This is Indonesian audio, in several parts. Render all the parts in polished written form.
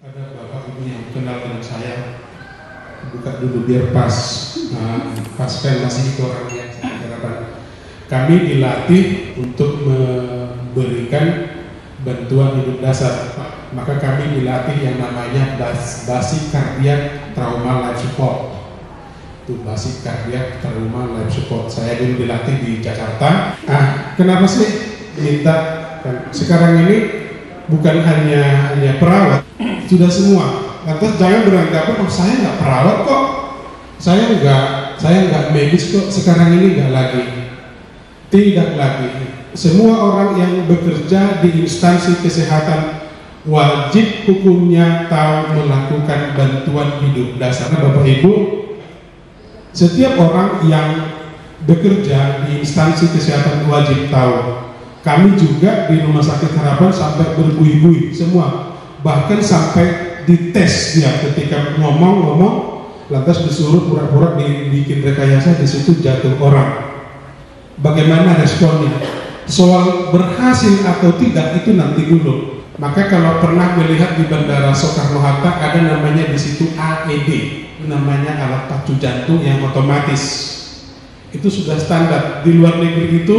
Ada bapak ibu yang kenal dengan saya, buka dulu biar pas kan masih itu orangnya. Kami dilatih untuk memberikan bantuan hidup dasar, maka kami dilatih yang namanya basic cardiac trauma life support. Itu basic cardiac trauma life support. Saya dulu dilatih di Jakarta. Kenapa sih minta? Sekarang ini bukan hanya perawat, sudah semua. Lantas jangan beranggapan, oh saya nggak perawat kok, saya nggak medis kok. Sekarang ini nggak lagi, tidak lagi. Semua orang yang bekerja di instansi kesehatan wajib hukumnya tahu melakukan bantuan hidup dasar. Bapak Ibu, setiap orang yang bekerja di instansi kesehatan wajib tahu. Kami juga di Rumah Sakit Harapan sampai berbuih-buih semua, bahkan sampai dites dia ketika ngomong lantas disuruh pura-pura dibikin rekayasa, di situ jatuh orang. Bagaimana responnya? Soal berhasil atau tidak itu nanti dulu. Maka kalau pernah melihat di Bandara Soekarno-Hatta ada namanya di situ AED, namanya alat pacu jantung yang otomatis. Itu sudah standar. Di luar negeri itu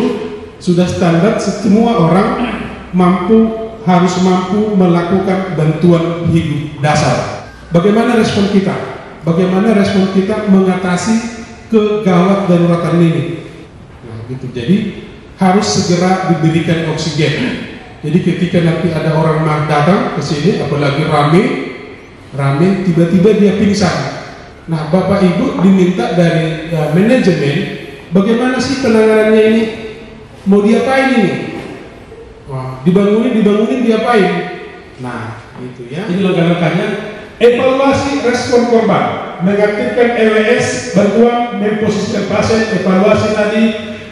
sudah standar, semua orang harus mampu melakukan bantuan hidup dasar. Bagaimana respon kita? Bagaimana respon kita mengatasi kegawat daruratan ini? Nah, gitu. Jadi harus segera diberikan oksigen. Jadi ketika nanti ada orang datang ke sini, apalagi rame, tiba-tiba dia pingsan. Nah, Bapak Ibu diminta dari manajemen, bagaimana sih penanganannya ini? Mau diapain ini? Wah, dibangunin diapain? Nah, gitu ya. Ini langkah-langkahnya. Evaluasi respon korban, mengaktifkan EWS, bantuan memposisikan pasien, evaluasi tadi,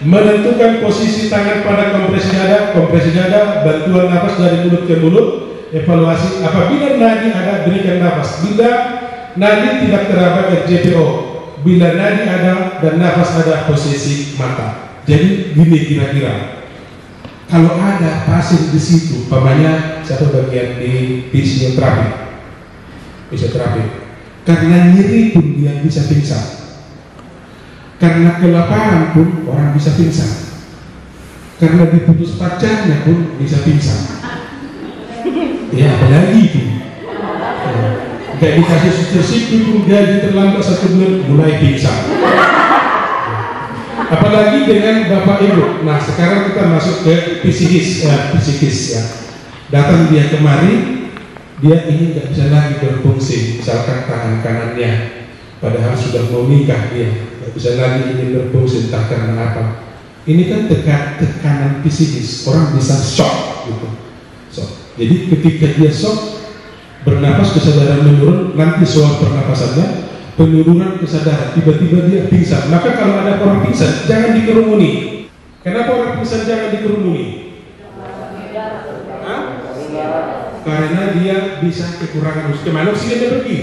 menentukan posisi tangan pada kompresi dada, bantuan nafas dari mulut ke mulut, evaluasi apabila nadi ada berikan nafas, bila nadi tidak teraba RJPO, bila nadi ada dan nafas ada posisi mata. Jadi gini kira-kira, kalau ada pasien di situ, umpamanya satu bagian di fisioterapi, karena nyeri pun dia bisa pingsan, karena kelaparan pun orang bisa pingsan, karena diputus pacarnya pun bisa pingsan. Ya apalagi itu, kayak dikasih suster pun gaji terlambat 1 bulan mulai pingsan. Apalagi dengan Bapak Ibu. Nah sekarang kita masuk ke psikis ya. Datang dia kemari, dia ini nggak bisa lagi berfungsi, misalkan tangan kanannya, padahal sudah mau nikah dia nggak bisa lagi ini berfungsi, entah karena apa. Ini kan tekanan psikis, orang bisa shock gitu. Jadi ketika dia shock, bernapas kesadaran menurun, nanti soal pernapasannya penurunan kesadaran, tiba-tiba dia pingsan. Maka kalau ada orang pingsan, jangan dikerumuni. Kenapa orang pingsan jangan dikerumuni? Karena dia bisa kekurangan oksigen. Kemana oksigennya pergi?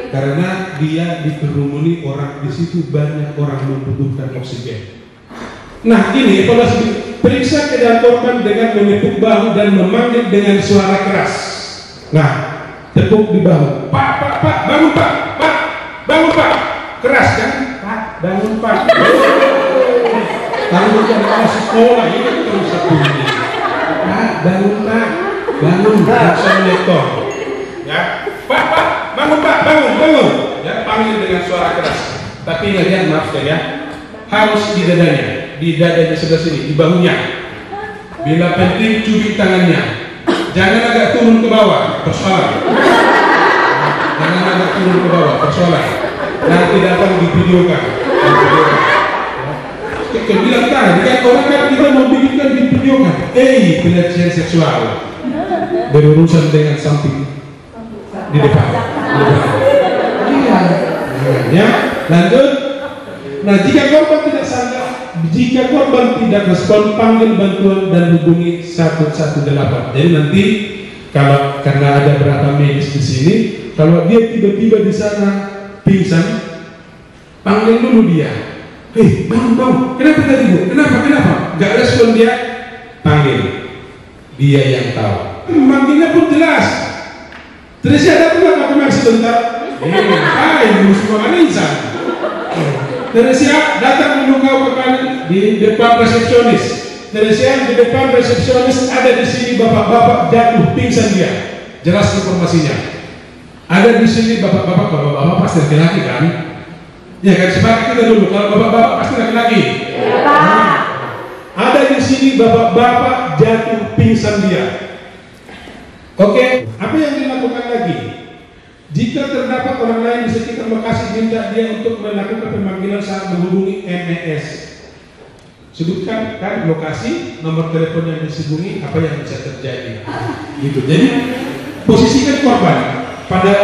Karena dia dikerumuni orang, di situ banyak orang membutuhkan oksigen. Nah ini evaluasi, periksa keadaan korban dengan menepuk bahu dan memanggil dengan suara keras. Nah, tepuk di bahu, Pak, bangun Pak, bangun Pak, keras kan? Pak, bangun Pak. Kalau anak sekolah ini terus bunyi, Pak, bangun Pak, bangun, langsung lektor, ya, Pak, bangun Pak, bangun, ya, panggil dengan suara keras. Tapi ingat maaf ya, harus di dadanya sebelah sini, di bahunya. Bila penting cubit tangannya. Jangan agak turun ke bawah, persoalan. Jangan agak turun ke bawah, persoalan. Nanti datang divideokan. Bilang tadi kan orang kan kita mau bikinkan divideokan. Pelecehan seksual berurusan dengan samping di depan. Iya. Lanjut. Nah, jika korban tidak sadar, jika korban tidak respon, panggil bantuan dan hubungi 118. Jadi nanti kalau karena ada berapa medis di sini, kalau dia tiba-tiba di sana pingsan, panggil dulu dia. Bangun. Kenapa tadi Bu? Kenapa? Gak respon dia, panggil. Dia yang tahu. memanggilnya pun jelas. Teresia datang ke kamar sebentar. Hai, musuh Anissa. Teresia datang menunggu kembali di depan resepsionis. Teresia di depan resepsionis, ada di sini bapak-bapak jatuh pingsan dia. Jelas informasinya. Ada di sini bapak-bapak pasti laki-laki kan? Ya kan, sebagai kita dulu, kalau bapak-bapak pasti laki-laki. Ada di sini bapak-bapak jatuh pingsan dia. Oke, apa yang dilakukan lagi? Jika terdapat orang lain di sekitar lokasi, minta dia untuk melakukan pemanggilan saat menghubungi MES. Sebutkan kan lokasi, nomor telepon yang dihubungi, apa yang bisa terjadi. Gitu. Jadi posisikan korban pada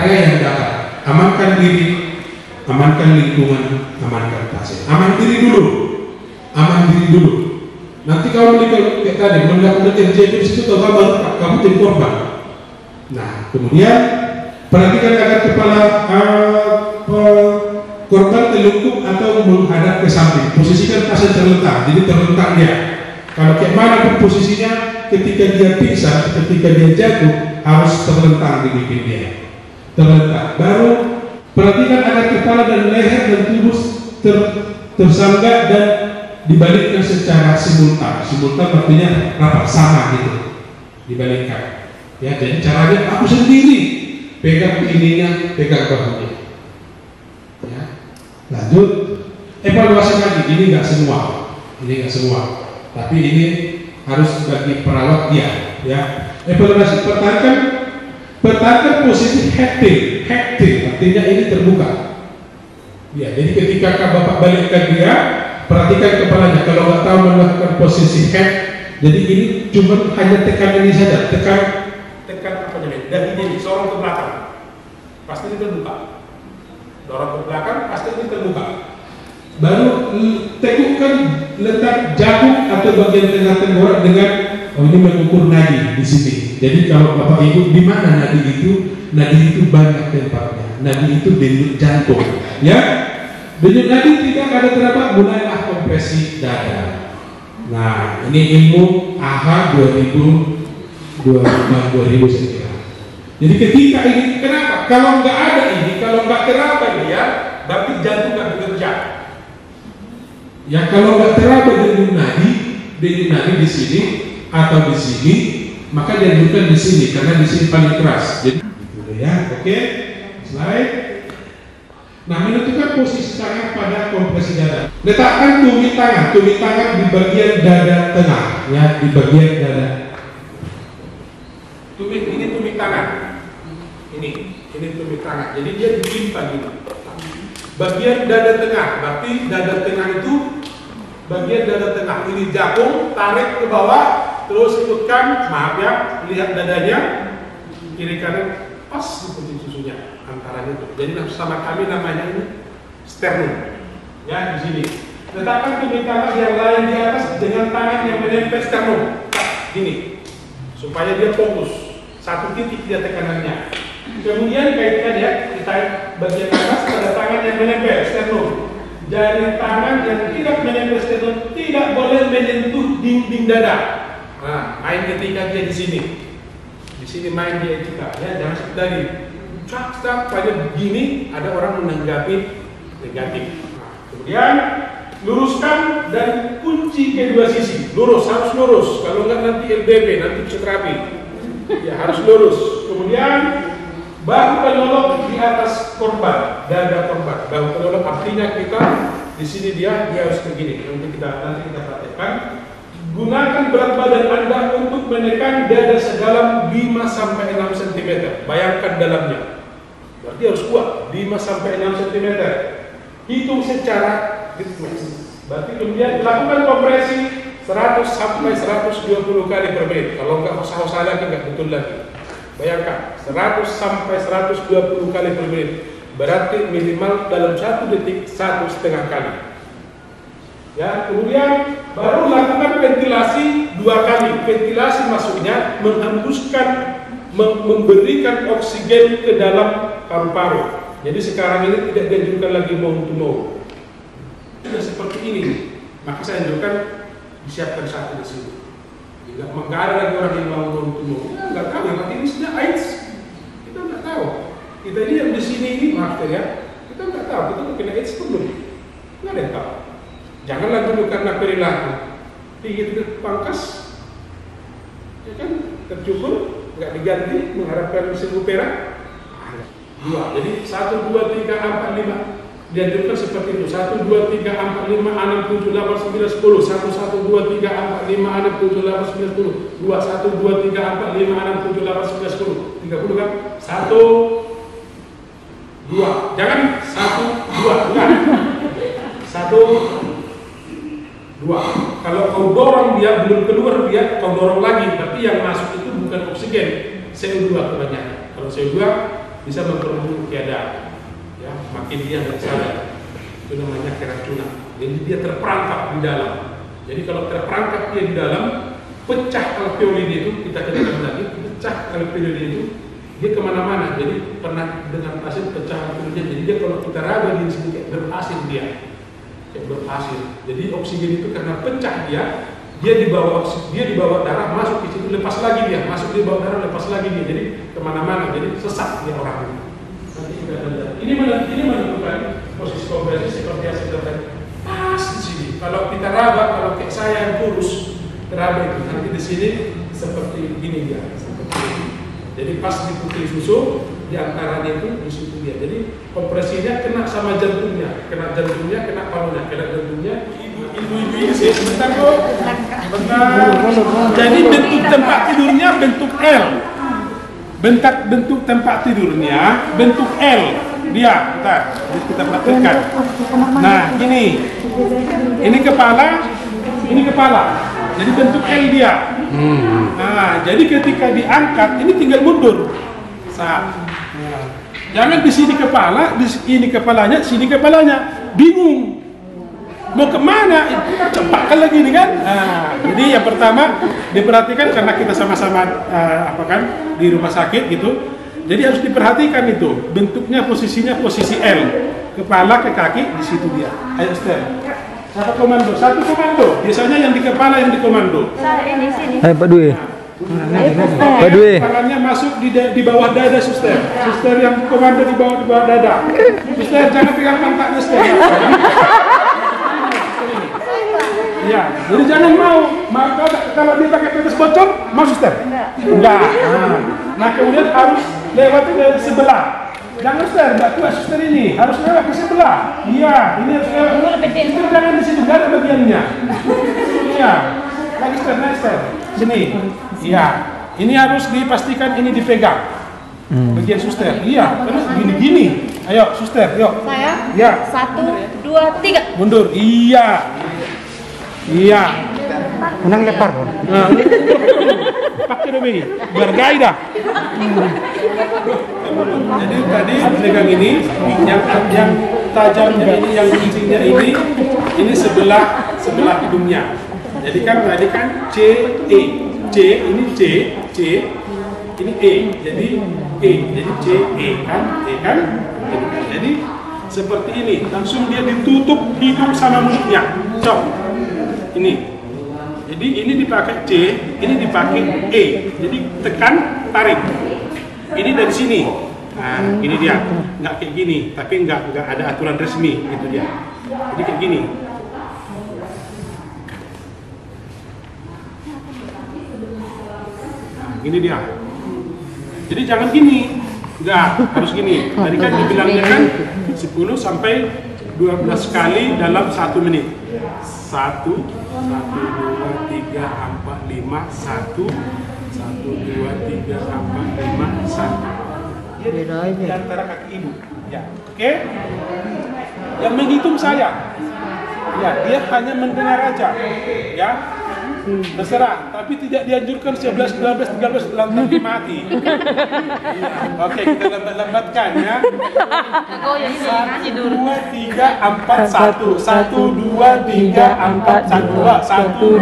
area yang dekat. Amankan diri, amankan lingkungan, amankan pasien. Aman diri dulu. Aman diri dulu. Nanti kalau kayak tadi melakukan terjadi di situ, kamu jadi korban. Nah, kemudian perhatikan agar kepala korban telungkup atau menghadap ke samping. Posisikan pasien terlentang, jadi terlentang dia. Kalau kayak mana pun posisinya, ketika dia pingsan, ketika dia jatuh, harus terlentang di pipi dia. Terlentang. Baru perhatikan agar kepala dan leher dan tubuh tersanggah dan dibalikkan secara simultan. Simultan artinya rapat sama gitu, dibalikkan. Ya, jadi caranya aku sendiri pegang ininya, pegang bahunya. Ya, lanjut evaluasi lagi. Ini nggak semua, tapi ini harus bagi perawat dia. Ya, evaluasi pertahankan posisi hektik artinya ini terbuka. Ya, jadi ketika bapak balikkan dia, perhatikan kepalanya. Kalau nggak tahu melakukan posisi head, jadi ini cuma hanya tekan ini saja, tekan apa namanya, dahinya ini, sorong ke belakang, pasti ini terbuka. Dorong ke belakang, pasti ini terbuka. Baru tekukkan, letak jarum atau bagian tengah tenggorok dengan, ini mengukur nadi di sini. Jadi kalau bapak ibu di mana nadi itu banyak tempatnya. Nadi itu denyut jantung, ya. Denyut nadi tidak ada terdapat, mulailah kompresi dada. Nah, ini ilmu AHA 2000 saya kira. Jadi ketika ini, kenapa? Kalau nggak ada ini, kalau nggak teraba dia, berarti jantung nggak bekerja. Ya, kalau nggak teraba denyut nadi di sini atau di sini, maka dianjurkan di sini karena di sini paling keras. Jadi, gitu ya. Oke, slide. Nah, menentukan posisi tangan pada kompresi dada. Letakkan tumit tangan di bagian dada tengah, ya, di bagian dada. Ini tumit tangan. Ini tumit tangan. Jadi dia ditimpa gitu. Bagian dada tengah, berarti dada tengah itu bagian dada tengah. Ini jagung, tarik ke bawah, terus ikutkan, maaf ya, lihat dadanya, kiri kanan, pas ikutin susunya. Antaranya itu. Jadi sama kami namanya ini sternum. Ya, di sini. Letakkan tumit tangan yang lain di atas dengan tangan yang menempel sternum. Gini. Supaya dia fokus. Satu titik dia tekanannya. Kemudian kaitkan ya, kita bagian atas pada tangan yang menempel sternum. Jari tangan yang tidak menempel sternum tidak boleh menyentuh dinding dada. Nah, main ketika dia di sini. Di sini main dia kita, ya, jangan seperti tadi. Cak pada begini ada orang menanggapi negatif. Nah, kemudian luruskan dan kunci kedua sisi. Harus lurus. Kalau enggak nanti LBB, nanti psikoterapi. Ya, harus lurus. Kemudian bahu penolong di atas korban, dada korban. Bahu penolong artinya kita di sini dia harus begini. Nanti kita praktekkan. Gunakan berat badan Anda untuk menekan dada sedalam 5-6 cm. Bayangkan dalamnya. Berarti harus kuat 5-6 cm. Hitung secara ritmis. Berarti kemudian lakukan kompresi 100-120 kali per menit. Kalau enggak usah lagi, enggak betul lagi. Bayangkan 100-120 kali per menit. Berarti minimal dalam 1 detik 1,5 kali. Ya, kemudian baru lakukan ventilasi 2 kali. Ventilasi maksudnya menghembuskan, memberikan oksigen ke dalam paru-paru. Jadi sekarang ini tidak dianjurkan lagi mouth to mouth. Sudah seperti ini, maka saya anjurkan disiapkan satu di sini. Nggak ada lagi orang yang mau tumbuh. Ya, nggak tahu ya, ini sudah AIDS. Kita nggak tahu. Kita ini yang di sini ini, maaf ya, kita nggak tahu. Kita kena AIDS belum? Nggak ada yang tahu. Janganlah dulu karena perilaku. Tinggi itu pangkas, ya kan, tercukur, nggak diganti, mengharapkan sembuh perak. Dua. Jadi 1, 2, 3, 4, 5. Dianjurkan seperti itu. 1, 2, 3, 4, 5, 6, 7, 8, 9, 10. 1, 1, 2, 3, 4, 5, 6, 7, 8, 9, 10. 2, 1, 2, 3, 4, 5, 6, 7, 8, 9, 10. 30 kan? 1, 2. Jangan 1, 2. Enggak. 1, 2. Kalau kau dorong dia belum keluar dia, kau dorong lagi. Tapi yang masuk itu bukan oksigen, CO2 kebanyakan. Kalau CO2 bisa memperburuk keadaan. Ya, makin dia nggak sadar, itu namanya keracunan. Jadi dia terperangkap di dalam. Jadi kalau terperangkap dia di dalam, pecah alveoli itu, kita katakan tadi, pecah alveoli itu, dia kemana-mana. Jadi pernah dengan pasien pecah alveoli, jadi dia kalau kita raba di sini kayak berpasir dia, kayak berpasir. Jadi oksigen itu karena pecah dia dibawa darah masuk ke situ, lepas lagi dia, masuk di bawah darah, lepas lagi dia, jadi kemana-mana, jadi sesak dia orang itu. Ini menentukan posisi kompresi seperti yang saya katakan pas di sini. Kalau kita raba, kalau kayak saya yang kurus teraba itu nanti di sini seperti gini dia, seperti ini. Jadi pas di putih susu di antaranya itu di situ dia. Jadi kompresinya kena sama jantungnya, kena parunya, kena jantungnya. Ibu-ibu ini sih sebentar kok. Sebentar. Jadi bentuk tempat tidurnya bentuk L. Bentuk tempat tidurnya bentuk L dia, kita praktekkan. Nah ini kepala, jadi bentuk L dia. Nah jadi ketika diangkat ini tinggal mundur. Jangan di sini kepala, ini kepalanya, sini kepalanya, bingung mau kemana, cepatkan lagi nih kan. Jadi yang pertama diperhatikan karena kita sama-sama di rumah sakit gitu. Jadi harus diperhatikan itu bentuknya, posisinya posisi L, kepala ke kaki di situ dia. Ayo Esther, satu komando. Biasanya yang di kepala yang dikomando. Ini sini. Pak Dwi. Pak Dwi. Tangannya masuk di bawah dada suster. Suster yang komando di bawah dada. Suster jangan pegang pantatnya suster. Ya, jadi jangan mau kalau dia pakai pepes bocor, mau suster? Enggak. Nah, kemudian harus lewat ke sebelah. Jangan suster, enggak kuat suster ini, harus lewat ke sebelah. Iya, ini harus lewat. Suster jangan di situ, enggak ada bagiannya. Iya, lagi suster, naik suster. Sini. Iya, ini harus dipastikan ini dipegang. Bagian suster. Iya, terus gini-gini. Ayo suster, yuk. Saya? Iya. 1, 2, 3. Mundur. Iya. Menang lepar kok. Pakai demi bergaya dah. Jadi tadi pegang ini yang tajamnya ini, yang kuncinya ini sebelah hidungnya. Jadi kan tadi kan C ini E. Jadi C kan. Jadi seperti ini, langsung dia ditutup hidung sama mulutnya. Cok. Ini. Jadi ini dipakai C, ini dipakai E. Jadi tekan, tarik. Ini dari sini. Nah, ini dia. Nggak kayak gini, tapi nggak ada aturan resmi, gitu dia. Jadi kayak gini. Nah, gini dia. Jadi jangan gini. Nggak, harus gini. Tadi kan dibilangnya kan 10 sampai 12 kali dalam 1 menit. 1, 2, 3, 4, 5, 1, 2, 3, 4, 5, 1. Dia di antara kaki ibu. Ya, oke? Yang menghitung saya. Ya, dia hanya mendengar aja. Ya. Terserah, tapi tidak dianjurkan 11, 12, 13 nanti mati. Ya, oke, kita lambat-lambatkan ya. 1, 2, 3, 4, 1. 1, 2, 3, 4, 1,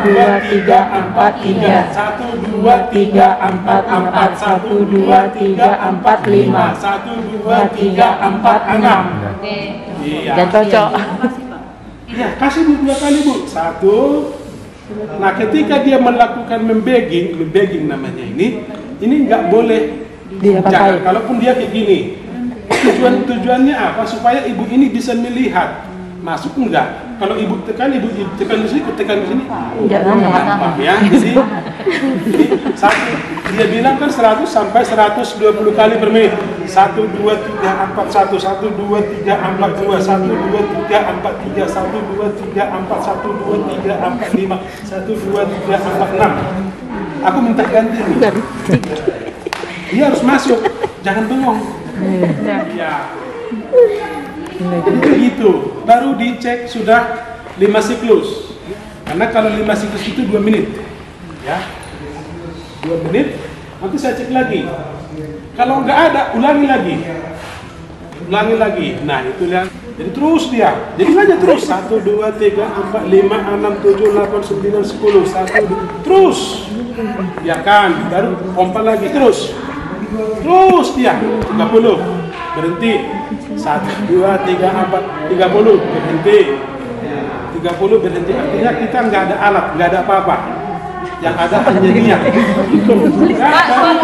2, 3, 4, 3. 1, 2, 3, 4, 4. 1, 2, 3, 4, 5. 1, 2, 3, 4, 6. Iya. Dan cocok. Iya, kasih Bu 2 kali Bu. 1, Nah, ketika dia melakukan membegging namanya ini nggak boleh Dia jangan. pakai. Kalaupun dia kayak gini, tujuannya apa? Supaya ibu ini bisa melihat masuk enggak. Kalau ibu tekan di sini, tekan di sini, Jangan. nampak ya. Jadi satu, dia bilang kan 100 sampai 120 kali per menit. 1 2 3 4 1 1 2 3 4 2 1 2 3 4 3 1 2 3 4 1 2 3 4 5 1 2 3 4 6. Aku minta ganti nih. Dia harus masuk, jangan bengong. Ya. Jadi begitu, baru dicek sudah 5 siklus. Karena kalau 5 siklus itu 2 menit, ya, 2 menit. Nanti saya cek lagi. Kalau nggak ada, ulangi lagi. Nah itu lihat. Jadi terus dia. Jadi saja terus 1 2 3 4 5 6 7 8 9 10 1 2, terus. Ya kan, baru pompa lagi terus. Terus dia 30 berhenti 1 2 3 4 30 berhenti 30 berhenti, artinya kita nggak ada alat, nggak ada apa-apa, yang ada hanya niat. Soal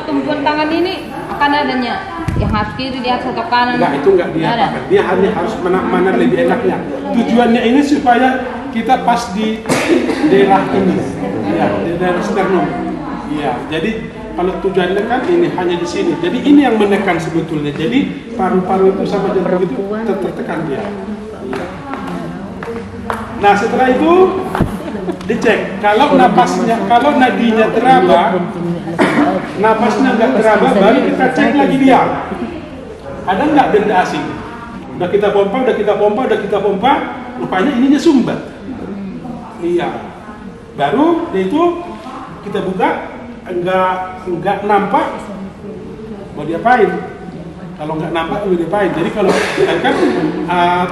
tumpuan tangan ini akan adanya yang harus kiri di atas atau kanan? Enggak, itu nggak diapakan, dia hanya harus mana lebih enaknya. Tujuannya ini supaya kita pas di daerah ini, ya, di daerah sternum. Iya, jadi kalau tujuannya kan ini hanya di sini. Jadi ini yang menekan sebetulnya. Jadi paru-paru itu sama jantung itu tertekan dia. Iya. Nah setelah itu dicek. Kalau napasnya, kalau nadinya teraba, napasnya nggak teraba, baru kita cek lagi dia. Ada nggak benda asing? Udah kita pompa, rupanya ininya sumbat. Iya. Baru dia itu kita buka. Enggak nampak, mau diapain? Kalau enggak nampak mau diapain? Jadi kalau kan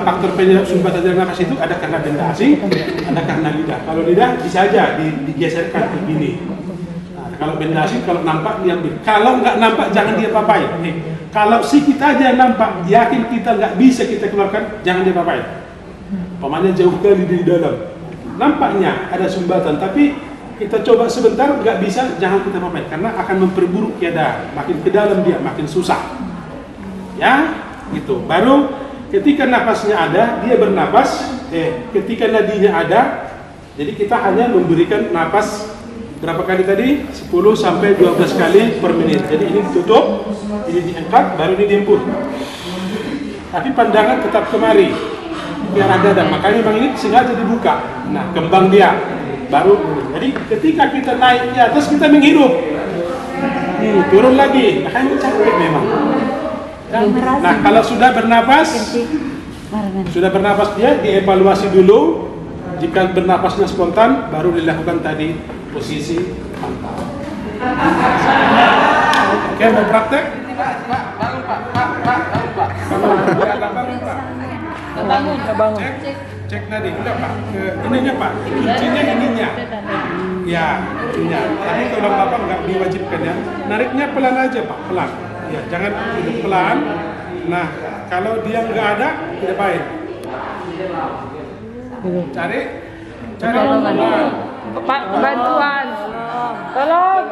faktor penyebab sumbatan jaringan nafas itu ada karena benda asing, ada karena lidah. Kalau lidah bisa aja digeserkan begini. Nah, kalau benda asing kalau nampak diambil. Kalau enggak nampak jangan diapa-apain. Kalau si kita aja nampak, yakin kita enggak bisa kita keluarkan, jangan diapa-apain. Pokoknya jauh kali di dalam. Nampaknya ada sumbatan, tapi kita coba sebentar, nggak bisa, jangan kita pakai karena akan memperburuk keadaan. Makin ke dalam dia, makin susah. Ya, gitu. Baru ketika nafasnya ada, dia bernapas. Ketika nadinya ada, jadi kita hanya memberikan napas berapa kali tadi? 10 sampai 12 kali per menit. Jadi ini ditutup, ini diangkat, baru ini diembus. Tapi pandangan tetap kemari, biar ada. Makanya memang ini sengaja dibuka. Nah, kembang dia. Baru, jadi ketika kita naik di atas kita menghirup, turun lagi, makanya capek memang. Nah kalau sudah bernapas dia dievaluasi dulu. Jika bernapasnya spontan, baru dilakukan tadi posisi mantap. Oke, mau praktek? Bangun. Cek tadi, udah Pak, ininya Pak, ininya. Ya, ininya. Tapi kalau Bapak nggak diwajibkan ya, nariknya pelan aja Pak, pelan. Ya, jangan pelan. Nah, kalau dia nggak ada, tidak baik. Cari Pak, bantuan. Tolong.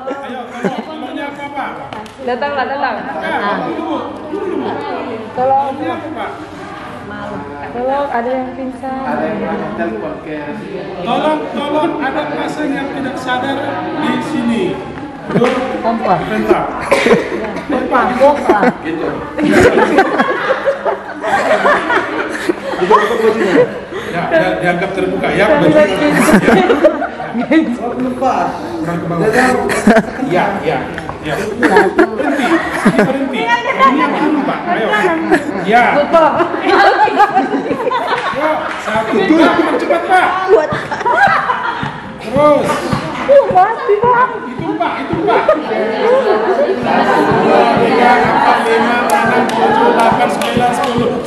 Ayo, tolongnya apa Pak? Datang. Tunggu. Tolong. Apa Pak? Tolong, ada yang pingsan. Tolong ada pasien yang tidak sadar di sini. Pompa. Bentar. Pompa. Gitu. Ya, dianggap terbuka ya. Ya. Berhenti. Ini yang dulu Pak. Ayo. Ya. Yo, satu, dua, cepat Pak. Terus. Mati Pak. Itu Pak.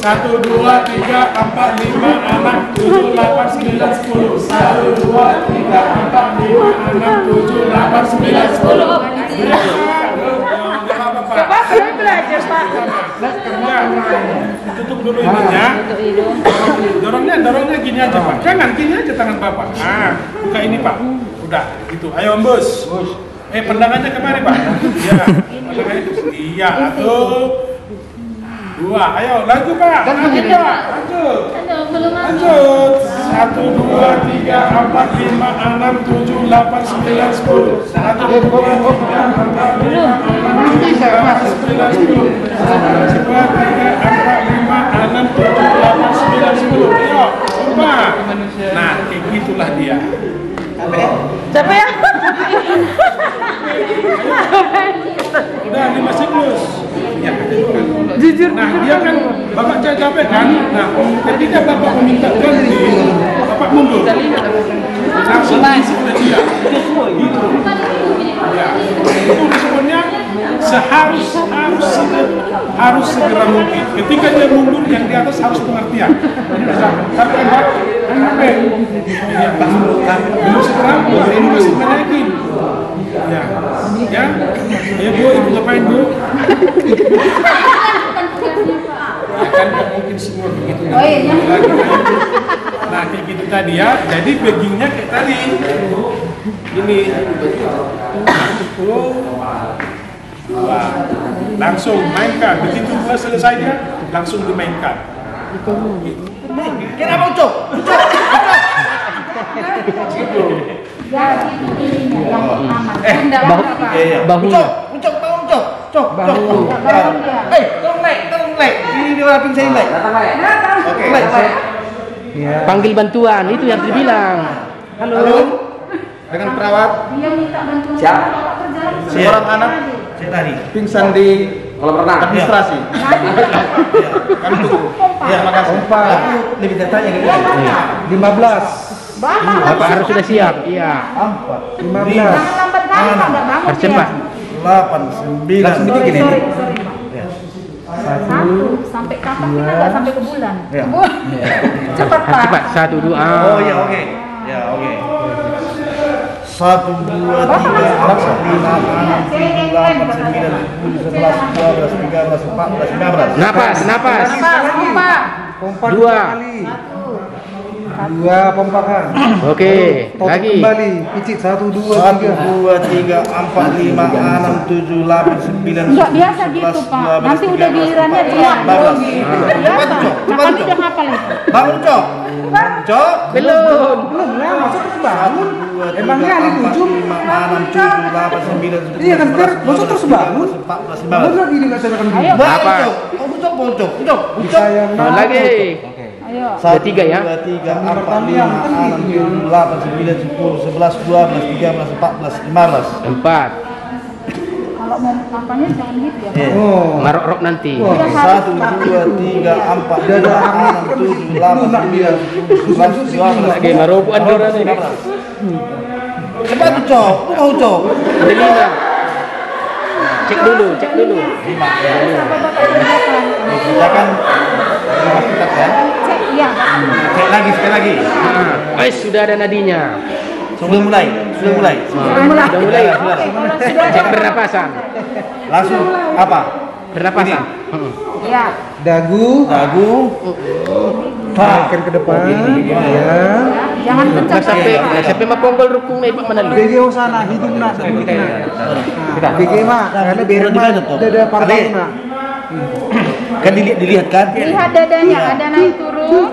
1, 2, 3, 4, 5, 6, 7, 8, 9, 10. 1, 2, 3, 4, 5, 6, 7, 8, 9, 10. 1, 2, 3, 4, 5, 6, 7, 8, 9, 10. Pak, saya belajar Pak. Tutup dulu ininya. Tutup hidung. Dorongnya gini aja Pak. Jangan gini aja tangan Bapak. Nah, buka ini Pak. Udah, gitu. Ayo embus. Pendangannya kemari Pak. Iya. Pandangannya ke sini. Iya, satu, dua. Ayo, lanjut Pak. Lanjut Pak. Lanjut. Belum Lanjut. 1, 2, 3, 4, 5, 6, 7, 8, 9, 10. 1, 2, 3, 4, 5, 6, 7, 8, 9, 10. 1, 2, 3, 4, 5, 6, 7, 8, 9, 10. Ayo, Pak. Nah, kayak gitulah dia. Siapa ya? Udah 5 siklus. Ya, Jujur. nah, dia kan Bapak capek kan? Nah, ketika Bapak meminta ganti, Bapak mundur. Langsung diisi oleh dia. Gitu. Ya. Itu responnya harus segera mungkin. Ketika dia mundur, yang di atas harus pengertian. Sampai Pak, sampai. Ya, belum segera, ini masih menaikin. Ya, ya, ayo Bu, Ibu ngapain Bu? Ya kan nggak mungkin semua begitu. Oh iya. Nah kayak gitu tadi ya. Jadi baggingnya kayak tadi. Ini. Dua. Langsung mainkan. Begitu dua selesainya, langsung dimainkan. Kenapa Ucok? Bahunya. Ucok, bangun Ucok. Cok, Bahu. tolong naik. Ini dia rapin saya naik. Oke. Ya. Panggil bantuan, itu yang dibilang. Halo. Dengan perawat. Dia minta bantuan. Siap. Seorang anak saya tadi pingsan di kolam renang administrasi. Kami tunggu. Ya, makasih. Pompa. Aku lebih tertanya gitu. 15. Bapak harus sudah siap. Iya. 15. Jangan lambat kali Pak, nggak bangun Harus cepat. 8, 9. Langsung bikin gini. Satu, sampai kapan kita nggak sampai ke bulan? Ya. Cepat Pak. Cepat. 1, 2. Oh ya, oke. Ya, oke. 1, 2, 3, 4, 5, 6, 7, 8, 9, 10, 11, 12, 13, 14, 15. Napas. Pompa. 2. 2 pompakan. Oke. Lagi. Kembali. Picit 1, 2, 1, 3. 2, 3, 4, 5, 6, 7, 8, 9, 10, Nggak biasa gitu Pak. Nanti udah gilirannya dia. Cepat Cok, Kan udah hafal itu. bangun Cok. Cok. Belum. Belum lah, masa terus bangun. Emangnya hari 7? 5, 6, 7, 8, 9, 10, Iya kan, Fer? Masa terus bangun? 14, Bener 15. lagi dilaksanakan dulu. Ayo. Bangun Apa? Cok. Bangun Cok. Bisa yang Lagi. Ayo. 1, 3 ya. 2, 3, 4, 5, 6, 7, 8, 9, 10, 11, 12, 13, 14, 15. 4. Kalau mau apanya jangan gitu ya. Iya. Oh. Marok-rok nanti. Wah. 1, 2, 3, 4, 5, 6, 7, 8, 9, 10, 11, 12, Lagi maroko andora nih. 15. Cepat tuh Cok, lu mau Cok. Ada 5. Cek dulu. 5 ya. Apa Bapak kerjakan? Kerjakan kita ya. Cek, iya. Cek lagi, sekali lagi. Sudah ada nadinya. Sudah mulai. Sudah mulai. Sudah. Oke, kalau sudah Cek bernapasan. Langsung apa? Bernapasan. ya. dagu, tarik ke depan. Ya. Jangan kencang. Sampai maponggol rukung mai Pak Manalu. BGO sana, hidung nak. BG mah, karena BR mah dada partai mah. Kan dilihat kan? Lihat dadanya, ada naik turun.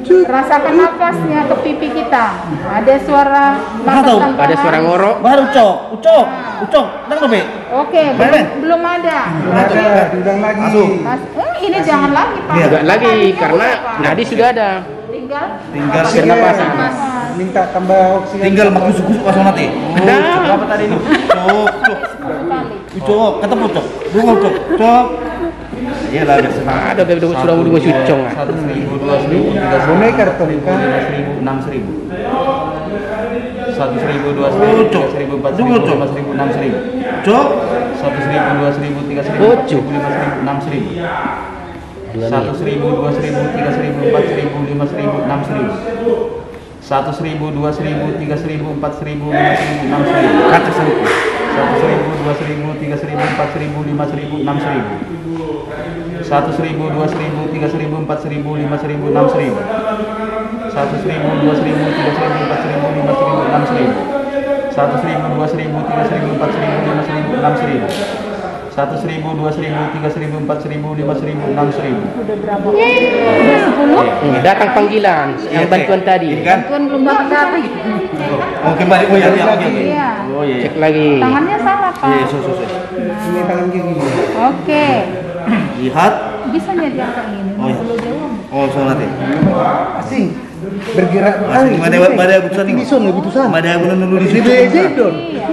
Rasakan nafasnya ke pipi kita. Ada suara nafas tambahan. Ada suara ngorok. Baru Ucok, nang Be. Oke, belum ada. Ada, diulang lagi. Masuk. Ini jangan lagi Pak. Enggak lagi karena nadi sudah ada. Tinggal Bernapasan. Minta tambah oksigen. Tinggal kusuk-kusuk langsung nanti. Nah. Berapa tadi ini? Cok, ketemu Cok. Cok. Iya lah, biar semangat. Ada sudah mau cucong. 1.000, 2.000, 3.000, Bonai karton kan. 5.000, 6.000. 1.000, 2.000, 3.000, 4.000, 5.000, 6.000. Cok. 1.000, 2.000, 3.000, 4.000, 5.000, 6.000. 1.000, 2.000, 3.000, 4.000, 5.000, 6.000. 1.000, 2.000, 3.000, 4.000, 5.000, 6.000. Kata sangku. 1.000, 2.000, 3.000, 4.000, 5.000, 6.000. 1.000, 2.000, 3.000, 4.000, 5.000, 6.000. 1.000, 2.000, 3.000, 4.000, 5.000, 6.000. 1.000, 2.000, 3.000, 4.000, 5.000, 6.000. 1.000, 2.000, 3.000, 4.000, 5.000, 6.000. Udah berapa? Udah 10? Datang panggilan yang bantuan tadi. Bantuan belum datang. Oh, kembali. Oh ya, oke. Iya. Oh iya. Cek lagi. Tangannya salah, Pak. Iya, so. Ini tangan gini. Oke. Lihat. Bisa nggak diangkat gini? Oh, iya. Belum jauh. Oh, so nanti. Asing. Bergerak. Asing, ada putusan ini. Ini son putusan. Ada yang menurut di situ. Zedon. Iya.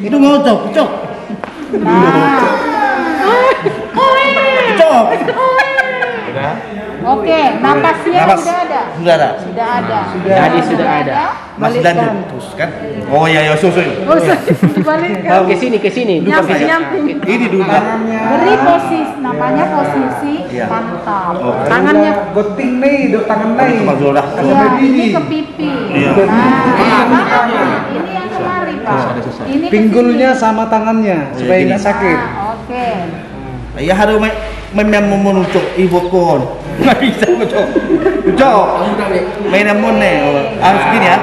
Itu ngocok. Nah. Cok. Udah. Oke, napasnya Napas. sudah ada. Sudah ada. Sudah ada. Tadi sudah ada. Masih lanjut terus kan? Oh iya, so. Oh, balikkan. Ke sini. Nyamping. Ini dulu. Beri posisi, namanya posisi Iya. pantat. Oh. Tangannya goting nih, dok tangan Ini nih. cuma sudah. iya, ini ke pipi. Iya. Ini yang kemari, Pak. Ini ke Pinggulnya sini. sama tangannya supaya gini. nggak sakit. Oke. Ya harus main menucuk ibu kon. Nggak bisa menucuk. Main namun nih. Harus gini ya.